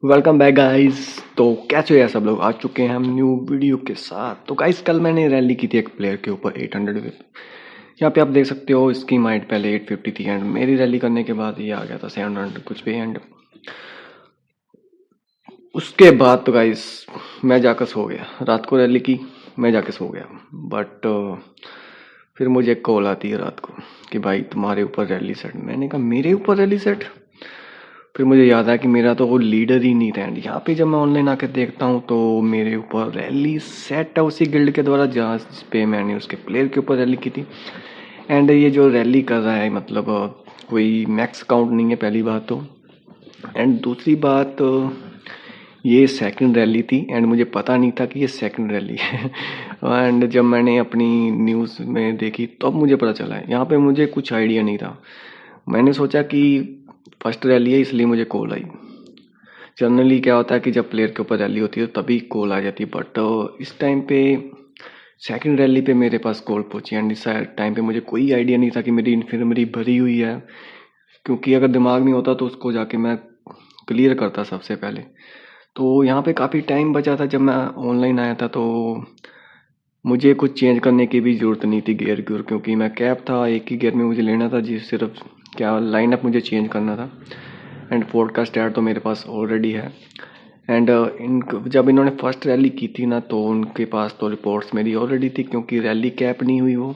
Welcome back guys. तो कैसे हो यार सब लोग, आ चुके हैं हम न्यू वीडियो के साथ। तो गाइस कल मैंने रैली की थी एक प्लेयर के ऊपर 800 पे। यहाँ पे आप देख सकते हो इसकी माइट पहले 850 थी एंड मेरी रैली करने के बाद ये आ गया था 700 कुछ पे। एंड उसके बाद तो गाइस मैं जाकर सो गया। रात को रैली की, मैं जाके सो गया। बट फिर मुझे कॉल आती है रात को कि भाई तुम्हारे ऊपर रैली सेट। मैंने कहा मेरे ऊपर रैली सेट? फिर मुझे याद आया कि मेरा तो वो लीडर ही नहीं था। एंड यहाँ पे जब मैं ऑनलाइन आकर देखता हूँ तो मेरे ऊपर रैली सेट है उसी गिल्ड के द्वारा जहाँ पे मैंने उसके प्लेयर के ऊपर रैली की थी। एंड ये जो रैली कर रहा है मतलब कोई मैक्स काउंट नहीं है पहली बात तो। एंड दूसरी बात ये सेकंड रैली थी एंड मुझे पता नहीं था कि ये सेकंड रैली है। एंड जब मैंने अपनी न्यूज़ में देखी तब तो मुझे पता चला है। यहाँ पे मुझे कुछ आइडिया नहीं था। मैंने सोचा कि फर्स्ट रैली है इसलिए मुझे कॉल आई। जनरली क्या होता है कि जब प्लेयर के ऊपर रैली होती है तो तभी कॉल आ जाती है। बट इस टाइम पे सेकंड रैली पे मेरे पास कॉल पहुंची। एंड इस टाइम पे मुझे कोई आइडिया नहीं था कि मेरी इन्फर्मरी भरी हुई है, क्योंकि अगर दिमाग में होता तो उसको जाके मैं क्लियर करता सबसे पहले। तो यहाँ पे काफ़ी टाइम बचा था। जब मैं ऑनलाइन आया था तो मुझे कुछ चेंज करने की भी ज़रूरत नहीं थी गियर की ओर, क्योंकि मैं कैप था एक ही गियर में मुझे लेना था जी। सिर्फ क्या लाइनअप मुझे चेंज करना था। एंड फोर्ड का स्टार तो मेरे पास ऑलरेडी है। एंड जब इन्होंने फर्स्ट रैली की थी ना तो उनके पास तो रिपोर्ट्स मेरी ऑलरेडी थी, क्योंकि रैली कैप नहीं हुई वो,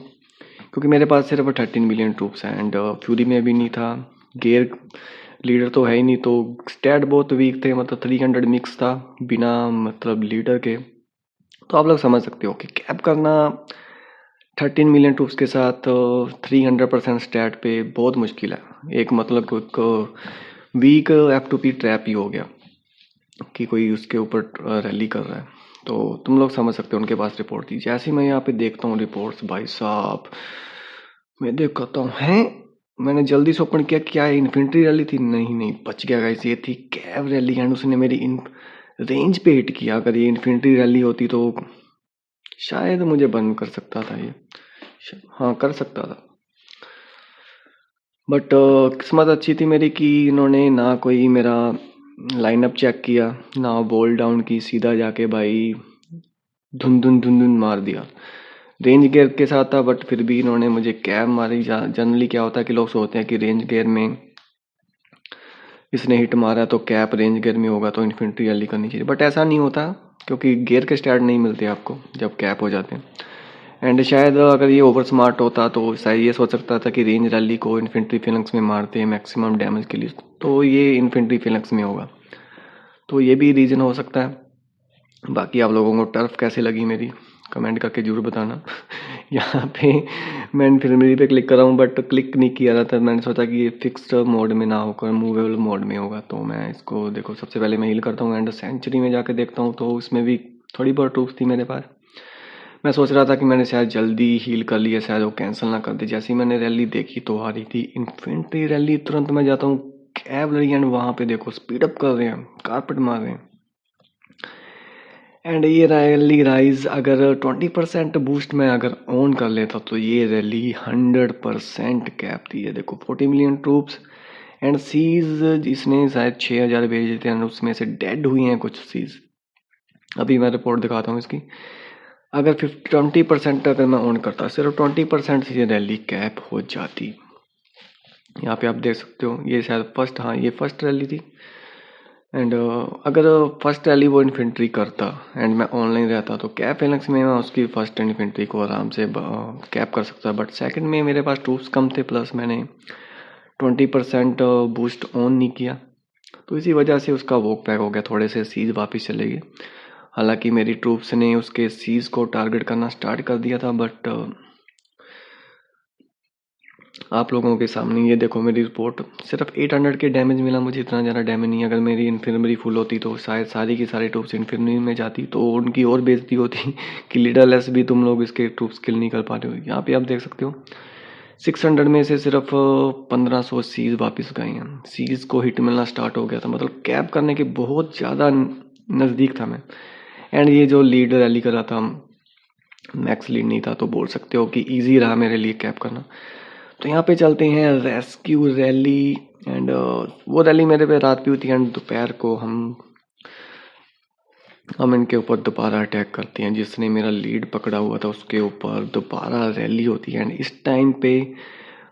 क्योंकि मेरे पास सिर्फ 13 मिलियन ट्रूप्स हैं। एंड फ्यूरी में भी नहीं था, गेयर लीडर तो है ही नहीं, तो स्टैट बहुत वीक थे। मतलब 300 मिक्स था बिना मतलब लीडर के। तो आप लोग समझ सकते हो कि कैप करना 13 मिलियन ट्रूप्स के साथ 300% स्टैट पे बहुत मुश्किल है। एक मतलब वीक F2P ट्रैप ही हो गया कि कोई उसके ऊपर रैली कर रहा है। तो तुम लोग समझ सकते हो उनके पास रिपोर्ट थी। जैसे ही मैं यहाँ पे देखता हूँ रिपोर्ट्स, भाई साहब मैं देखता हूँ हैं। मैंने जल्दी से ओपन किया, क्या इन्फेंट्री रैली थी? नहीं नहीं, बच गया गाइस, ये थी कैव रैली। एंड उसने मेरी इन रेंज पे हिट किया। अगर ये इन्फेंट्री रैली होती तो शायद मुझे बंद कर सकता था ये। हाँ कर सकता था। बट किस्मत अच्छी थी मेरी कि इन्होंने ना कोई मेरा लाइनअप चेक किया ना बॉल डाउन की, सीधा जाके भाई धुन धुन धुन धुन मार दिया। रेंज गेयर के साथ था बट फिर भी इन्होंने मुझे कैब मारी। जनरली क्या होता है कि लोग सोचते हैं कि रेंज गेयर में इसने हिट मारा तो कैप रेंज गेयर में होगा तो इन्फेंट्री रैली करनी चाहिए, बट ऐसा नहीं होता, क्योंकि गेयर के स्टार्ट नहीं मिलते आपको जब कैप हो जाते हैं। एंड शायद अगर ये ओवर स्मार्ट होता तो शायद ये सोच सकता था कि रेंज रैली को इन्फेंट्री फिलंक्स में मारते हैं मैक्सिमम डैमेज के लिए, तो ये इन्फेंट्री फिलंक्स में होगा। तो ये भी रीज़न हो सकता है। बाकी आप लोगों को टर्फ कैसे लगी मेरी कमेंट करके जरूर बताना। यहाँ पे मैं इन्फर्मरी पे क्लिक कर रहा हूँ बट क्लिक नहीं किया रहा था। मैंने सोचा कि ये फिक्स्ड मोड में ना होकर मूवेबल मोड में होगा। तो मैं इसको देखो, सबसे पहले मैं हील करता हूँ एंड सेंचुरी में जाके देखता हूँ तो उसमें भी थोड़ी बहुत ट्रूप्स थी मेरे पास। मैं सोच रहा था कि मैंने शायद जल्दी हील कर लिया, शायद वो कैंसिल ना कर दे। जैसे ही मैंने रैली देखी तो आ रही थी इन्फेंट्री रैली, तुरंत मैं जाता हूँ कैवलरी एंड वहाँ पे देखो स्पीड अप कर रहे हैं, कारपेट मार रहे हैं। एंड ये रैली राइज अगर 20% बूस्ट में अगर ऑन कर लेता तो ये रैली 100% कैप थी। ये देखो 40 मिलियन ट्रूप्स एंड सीज जिसने शायद 6000 भेजे थे, उसमें से डेड हुई हैं कुछ सीज। अभी मैं रिपोर्ट दिखाता हूँ इसकी। अगर 20% अगर मैं ऑन करता, सिर्फ 20% से ये रैली कैप हो जाती। यहाँ पे आप देख सकते हो ये शायद फर्स्ट, हाँ ये फर्स्ट रैली थी। एंड अगर फर्स्ट रैली वो इन्फेंट्री करता एंड मैं ऑनलाइन रहता तो कैप एलेक्स में मैं उसकी फर्स्ट इन्फेंट्री को आराम से कैप कर सकता। बट सेकंड में मेरे पास ट्रूप्स कम थे, प्लस मैंने 20% बूस्ट ऑन नहीं किया, तो इसी वजह से उसका वॉक बैक हो गया। थोड़े से सीज वापस चले गए। हालांकि मेरी ट्रूप्स ने उसके सीज को टारगेट करना स्टार्ट कर दिया था। बट आप लोगों के सामने ये देखो मेरी रिपोर्ट, सिर्फ 800 के डैमेज मिला मुझे, इतना ज़्यादा डैमेज नहीं। अगर मेरी इन्फर्मरी फुल होती तो शायद सारी की सारी ट्रूप्स इन्फर्मरी में जाती, तो उनकी और बेइज्जती होती कि लीडरलेस भी तुम लोग इसके ट्रूप्स किल नहीं कर पा रहे हो। यहाँ पे आप देख सकते हो 600 में से सिर्फ 1500 सीज वापस गए हैं। सीज को हिट मिलना स्टार्ट हो गया था, मतलब कैप करने के बहुत ज़्यादा नज़दीक था मैं। एंड ये जो लीड रैली कर रहा था, मैक्स लीड नहीं था, तो बोल सकते हो कि ईजी रहा मेरे लिए कैप करना। तो यहाँ पे चलते हैं रेस्क्यू रैली। एंड वो रैली मेरे पे रात भी हुई थी एंड दोपहर को हम हम इनके ऊपर दोबारा अटैक करते हैं। जिसने मेरा लीड पकड़ा हुआ था उसके ऊपर दोबारा रैली होती है। एंड इस टाइम पे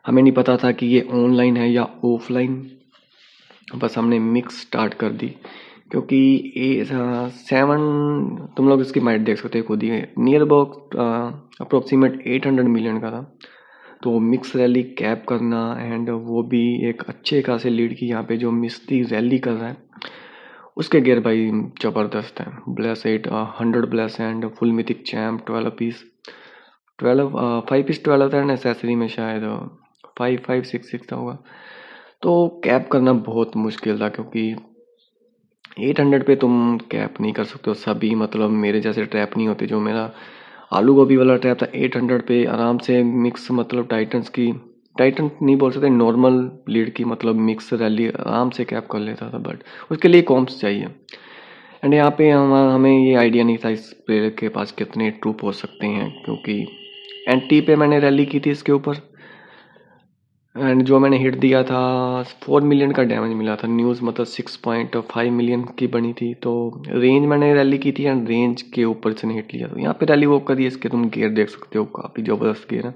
हमें नहीं पता था कि ये ऑनलाइन है या ऑफलाइन, बस हमने मिक्स स्टार्ट कर दी क्योंकि ये 7, तुम लोग इसकी माइट देख सकते हो खुद ही, नियर अबाउट अप्रोक्सीमेट 800 मिलियन का था। तो मिक्स रैली कैप करना एंड वो भी एक अच्छे खासे लीड की, यहाँ पे जो मिस्ती रैली कर रहा है उसके गेयर भाई ज़बरदस्त है। Bless 100 bless and full mythic champ 12 piece, 5 piece 12 था एंड एसेसरी में शायद 5 5 6 6 था होगा। तो कैप करना बहुत मुश्किल था क्योंकि 800 पे तुम कैप नहीं कर सकते हो सभी, मतलब मेरे जैसे ट्रैप नहीं होते। जो मेरा आलू गोभी वाला ट्रैप था 800 पे आराम से मिक्स, मतलब टाइटन नहीं बोल सकते, नॉर्मल लीड की मतलब मिक्स रैली आराम से कैप कर लेता था। बट उसके लिए कॉम्प्स चाहिए एंड यहाँ पे हमें ये आइडिया नहीं था इस प्लेयर के पास कितने ट्रूप हो सकते हैं, क्योंकि एंटी पे मैंने रैली की थी इसके ऊपर एंड जो मैंने हिट दिया था 4 मिलियन का डैमेज मिला था। न्यूज़ मतलब 6.5 मिलियन की बनी थी। तो रेंज मैंने रैली की थी एंड रेंज के ऊपर से हिट लिया। तो यहाँ पे रैली वो करी, इसके तुम गेयर देख सकते हो, काफ़ी ज़बरदस्त गेयर है।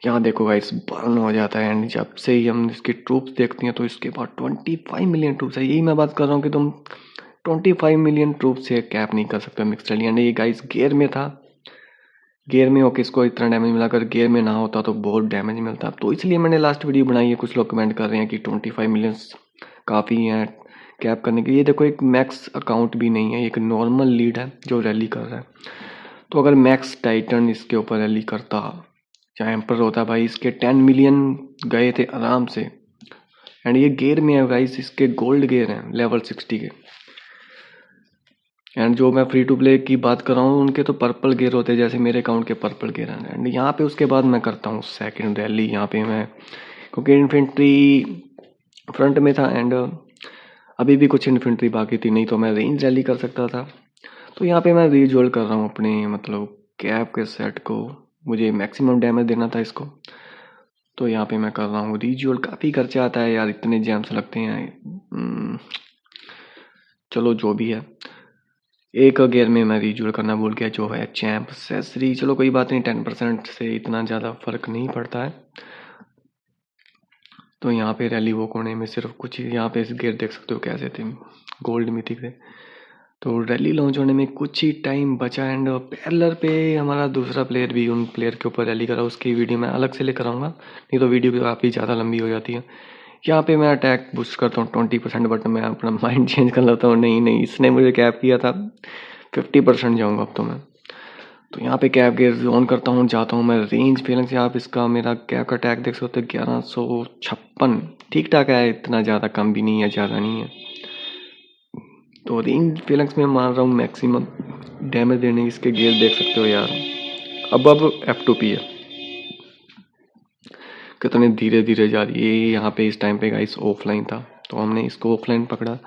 यहाँ देखो गाइस बर्न हो जाता है एंड जब से ही हम इसकी ट्रूप्स देखते हैं तो इसके बाद 25 मिलियन ट्रूप्स है। यही मैं बात कर रहा हूँ कि तुम 25 मिलियन ट्रूप्स से कैप नहीं कर सकते मिक्स रैली। एंड ये गाइस गेयर में था, गेयर में होकर इसको इतना डैमेज मिला, अगर गेयर में ना होता तो बहुत डैमेज मिलता। तो इसलिए मैंने लास्ट वीडियो बनाई है। कुछ लोग कमेंट कर रहे हैं कि 25 मिलियंस काफ़ी हैं कैप करने के लिए। ये देखो एक मैक्स अकाउंट भी नहीं है, एक नॉर्मल लीड है जो रैली कर रहा है। तो अगर मैक्स टाइटन इसके ऊपर रैली करता या एम्पर होता भाई, इसके 10 मिलियन गए थे आराम से। एंड ये गेयर में है गाइस, इसके गोल्ड गेयर हैं लेवल 60 के। एंड जो मैं फ्री टू प्ले की बात कर रहा हूँ उनके तो पर्पल गेयर होते हैं, जैसे मेरे अकाउंट के पर्पल गेयर हैं। एंड यहाँ पे उसके बाद मैं करता हूँ सेकंड रैली। यहाँ पे मैं क्योंकि इन्फेंट्री फ्रंट में था एंड अभी भी कुछ इन्फेंट्री बाकी थी, नहीं तो मैं रेंज रैली कर सकता था। तो यहाँ पे मैं रीजोल्व कर रहा हूँ अपने मतलब कैप के सेट को, मुझे मैक्सिमम डैमेज देना था इसको। तो यहाँ पे मैं कर रहा हूँ रीजोल्व। काफ़ी खर्चा आता है यार, इतने जैम्स लगते हैं। चलो जो भी है, एक गेयर में मैं रीजोल्व करना भूल गया जो है चैम्प सेसरी। चलो कोई बात नहीं, 10% से इतना ज़्यादा फर्क नहीं पड़ता है। तो यहाँ पे रैली वो कोने में सिर्फ कुछ ही, यहाँ पे इस गेयर देख सकते हो कैसे थे, गोल्ड मिथिक थे। तो रैली लॉन्च होने में कुछ ही टाइम बचा एंड पैरेलल पे हमारा दूसरा प्लेयर भी उन प्लेयर के ऊपर रैली करा। उसकी वीडियो मैं अलग से लेकर आऊँगा, नहीं तो वीडियो काफ़ी ज़्यादा लंबी हो जाती है। यहाँ पे मैं अटैक बूस्ट करता हूँ 20%, बट मैं अपना माइंड चेंज कर लेता हूँ, नहीं इसने मुझे कैप किया था, 50% जाऊँगा अब तो मैं। तो यहाँ पे कैप गेयर ऑन करता हूँ, जाता हूँ मैं रेंज फेलिंग से। आप इसका मेरा कैप का अटैक देख सकते हो 1156, ठीक ठाक है, इतना ज़्यादा कम भी नहीं है ज़्यादा नहीं है। तो रेंज फेलिंग्स में मार रहा हूँ मैक्सिमम डैमेज देने। इसके गेयर देख सकते हो यार, अब F2P है, कितने धीरे धीरे जा रही है। यहाँ पे इस टाइम पे गाइस ऑफलाइन था तो हमने इसको ऑफलाइन पकड़ा।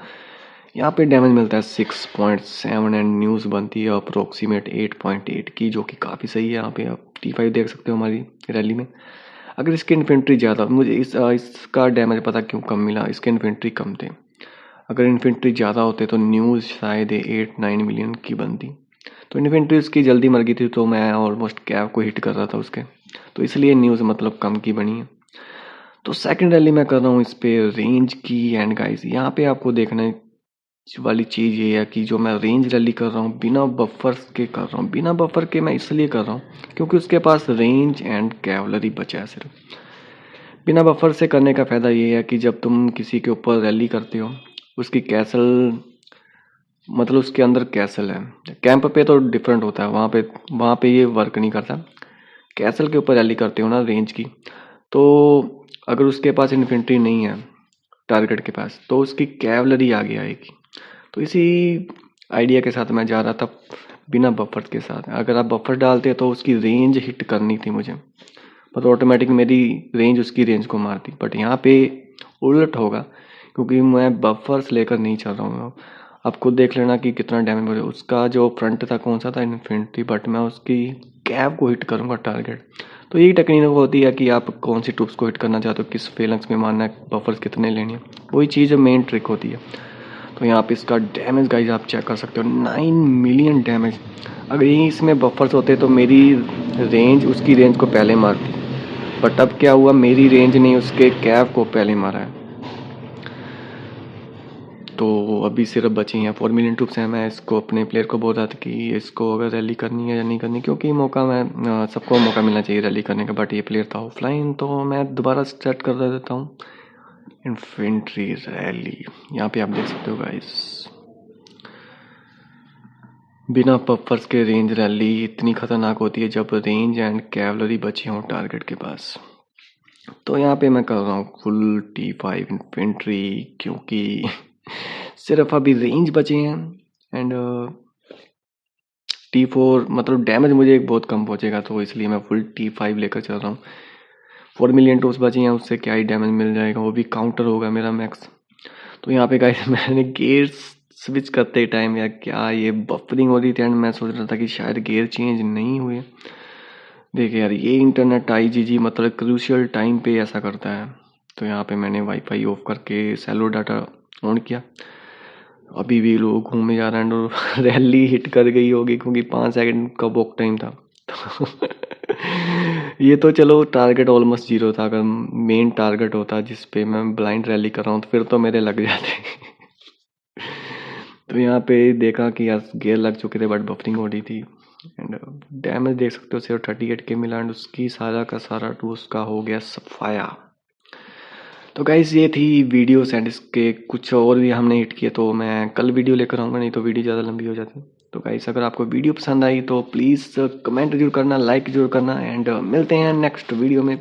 यहाँ पे डैमेज मिलता है 6.7 एंड न्यूज़ बनती है अप्रोक्सीमेट 8.8 की, जो कि काफ़ी सही है। यहाँ पे आप T5 देख सकते हो हमारी रैली में। अगर इसके इन्फेंट्री ज़्यादा, मुझे इसका डैमेज पता क्यों कम मिला, इसके इन्फेंट्री कम थे। अगर इन्फेंट्री ज़्यादा होते तो न्यूज़ शायद 8-9 मिलियन की बनती। तो इन्फेंट्री उसकी जल्दी मर गई थी तो मैं ऑलमोस्ट कैप को हिट कर रहा था उसके, तो इसलिए न्यूज़ मतलब कम की बनी है। तो सेकंड रैली मैं कर रहा हूँ इस पे रेंज की। एंड गाइस यहाँ पे आपको देखने वाली चीज़ ये है कि जो मैं रेंज रैली कर रहा हूँ बिना बफर्स के कर रहा हूँ। बिना बफर के मैं इसलिए कर रहा हूँ क्योंकि उसके पास रेंज एंड कैवलरी बचा है सिर्फ। बिना बफर से करने का फ़ायदा ये है कि जब तुम किसी के ऊपर रैली करते हो, उसकी कैसल मतलब उसके अंदर कैसल है, कैंप पे तो डिफरेंट होता है, वहाँ पे ये वर्क नहीं करता। कैसल के ऊपर रैली करते हो ना रेंज की, तो अगर उसके पास इन्फेंट्री नहीं है टारगेट के पास तो उसकी कैवलरी आगे आएगी। तो इसी आइडिया के साथ मैं जा रहा था बिना बफर के साथ। अगर आप बफर डालते तो उसकी रेंज हिट करनी थी मुझे, पर ऑटोमेटिक मेरी रेंज उसकी रेंज को मारती। बट यहाँ पे उलट होगा क्योंकि मैं बफर्स लेकर नहीं चल रहा हूँ। आप खुद देख लेना कि कितना डैमेज हो रहा है। उसका जो फ्रंट था कौन सा था, इन्फेंट्री, बट मैं उसकी कैप को हिट करूँगा टारगेट। तो यही टेक्निक होती है कि आप कौन सी ट्रूप्स को हिट करना चाहते हो, किस फेलेंस में मारना है, बफर्स कितने लेने हैं, वही चीज़ मेन ट्रिक होती है। तो यहाँ पे इसका डैमेज गाइज आप चेक कर सकते हो, 9 मिलियन डैमेज। अगर यही इसमें बफर्स होते तो मेरी रेंज उसकी रेंज को पहले मारती, बट अब क्या हुआ, मेरी रेंज नहीं उसके कैव को पहले मारा है। तो अभी सिर्फ बचे हैं 4 मिलियन ट्रूप्स हैं। मैं इसको अपने प्लेयर को बोल रहा था कि इसको अगर रैली करनी है या नहीं करनी, क्योंकि मौका मैं सबको मौका मिलना चाहिए रैली करने का, बट ये प्लेयर था ऑफलाइन तो मैं दोबारा स्टार्ट कर देता हूँ। इन्फेंट्री रैली यहाँ पे आप देख सकते हो गाइस, बिना पफर्स के रेंज रैली इतनी खतरनाक होती है जब रेंज एंड कैवलरी बचे हों टारगेट के पास। तो यहाँ पे मैं कर रहा हूँ फुल T5 इन्फेंट्री, क्योंकि सिर्फ अभी रेंज बचे हैं एंड T4 मतलब डैमेज मुझे बहुत कम पहुँचेगा, तो इसलिए मैं फुल T5 लेकर चल रहा हूँ। 4 मिलियन टोस बचे हैं, उससे क्या ही डैमेज मिल जाएगा, वो भी काउंटर होगा मेरा मैक्स। तो यहाँ पे गाइस मैंने गेयर स्विच करते टाइम या क्या ये बफरिंग हो रही थी एंड मैं सोच रहा था कि शायद गेयर चेंज नहीं हुए। देखिए यार, ये इंटरनेट IGG मतलब क्रूशियल टाइम पे ऐसा करता है। तो यहाँ पे मैंने वाईफाई ऑफ करके सेलो डाटा ऑन किया। अभी भी लोग घूमे जा रहे हैं और रैली हिट कर गई होगी क्योंकि 5 सेकंड का वॉक टाइम था। ये तो चलो टारगेट ऑलमोस्ट 0 था। अगर मेन टारगेट होता जिस पे मैं ब्लाइंड रैली कर रहा हूँ तो फिर तो मेरे लग जाते। तो यहाँ पे देखा कि यार गेयर लग चुके थे बट बफरिंग हो रही थी एंड डैमेज देख सकते हो सिर्फ 38 के मिला एंड उसकी सारा का सारा टू उसका हो गया सफाया। तो गाइस ये थी वीडियो एंड इसके कुछ और भी हमने हिट किए, तो मैं कल वीडियो लेकर आऊँगा, नहीं तो वीडियो ज़्यादा लंबी हो जाती। तो गाइस अगर आपको वीडियो पसंद आई तो प्लीज़ कमेंट जरूर करना, लाइक जरूर करना एंड मिलते हैं नेक्स्ट वीडियो में।